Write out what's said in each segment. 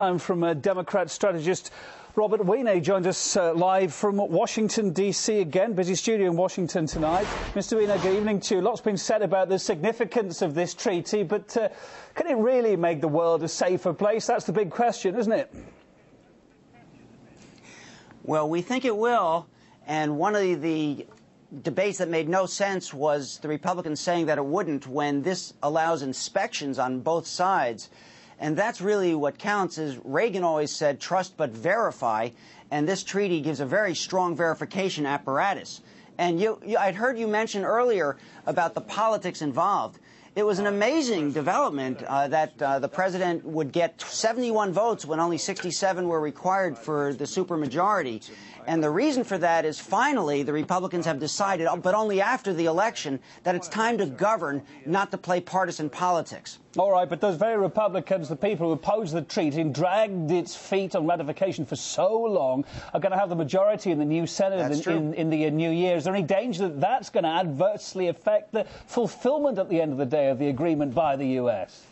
I'm from Democrat strategist Robert Weiner. Joined us live from Washington, D.C. again. Busy studio in Washington tonight. Mr. Weiner, good evening to you. Lots been said about the significance of this treaty, but can it really make the world a safer place? That's the big question, isn't it? Well, we think it will, and one of the debates that made no sense was the Republicans saying that it wouldn't when this allows inspections on both sides. And that's really what counts. Is Reagan always said, trust but verify, and this treaty gives a very strong verification apparatus. And I'd heard you mention earlier about the politics involved. It was an amazing development that the president would get 71 votes when only 67 were required for the supermajority. And the reason for that is finally the Republicans have decided, but only after the election, that it's time to govern, not to play partisan politics. All right, but those very Republicans, the people who opposed the treaty and dragged its feet on ratification for so long, are going to have the majority in the new Senate in the new year. Is there any danger that that's going to adversely affect the fulfillment at the end of the day of the agreement by the U.S.?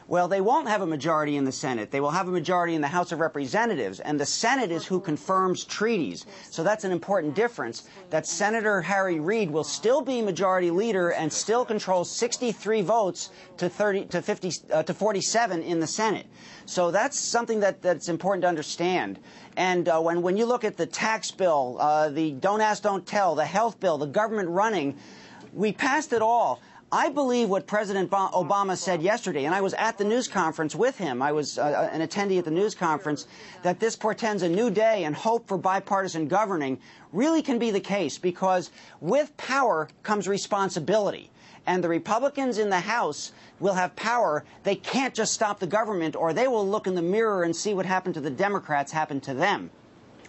Well, they won't have a majority in the Senate. They will have a majority in the House of Representatives, and the Senate is who confirms treaties. So that's an important difference, that Senator Harry Reid will still be majority leader and still control 63 votes to 47 in the Senate. So that's something that's important to understand. And when you look at the tax bill, the Don't Ask, Don't Tell, the health bill, the government running, we passed it all. I believe what President Obama said yesterday, and I was at the news conference with him. I was an attendee at the news conference, that this portends a new day and hope for bipartisan governing really can be the case, because with power comes responsibility. And the Republicans in the House will have power. They can't just stop the government, or they will look in the mirror and see what happened to the Democrats happen to them.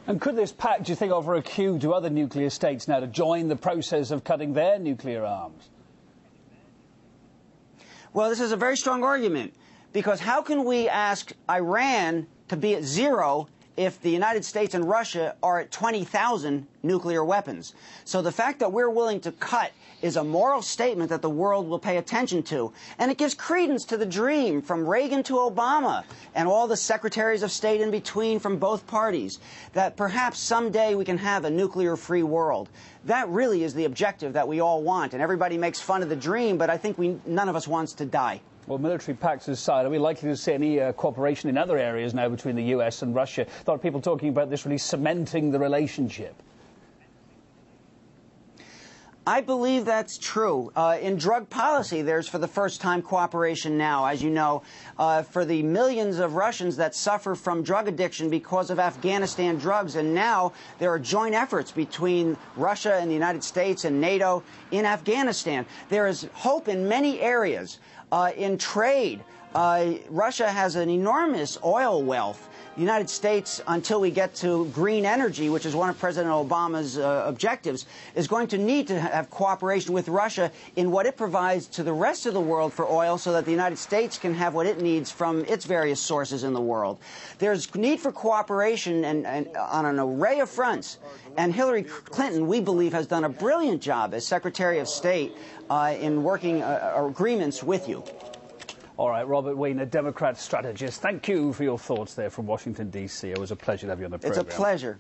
And could this pact, do you think, offer a cue to other nuclear states now to join the process of cutting their nuclear arms? Well, this is a very strong argument, because how can we ask Iran to be at zero if the United States and Russia are at 20,000 nuclear weapons? So the fact that we're willing to cut is a moral statement that the world will pay attention to. And it gives credence to the dream from Reagan to Obama and all the secretaries of state in between from both parties, that perhaps someday we can have a nuclear-free world. That really is the objective that we all want. And everybody makes fun of the dream, but I think none of us wants to die. Well, military pacts aside, are we likely to see any cooperation in other areas now between the U.S. and Russia? A lot of people talking about this really cementing the relationship. I believe that's true. In drug policy, there's for the first time cooperation now, as you know, for the millions of Russians that suffer from drug addiction because of Afghanistan drugs. And now there are joint efforts between Russia and the United States and NATO in Afghanistan. There is hope in many areas. In trade, Russia has an enormous oil wealth. The United States, until we get to green energy, which is one of President Obama's objectives, is going to need to have cooperation with Russia in what it provides to the rest of the world for oil, so that the United States can have what it needs from its various sources in the world. There's need for cooperation and on an array of fronts. And Hillary Clinton, we believe, has done a brilliant job as Secretary of State in working agreements with you. All right, Robert Weiner, Democrat strategist. Thank you for your thoughts there from Washington, D.C. It was a pleasure to have you on the program. It's a pleasure.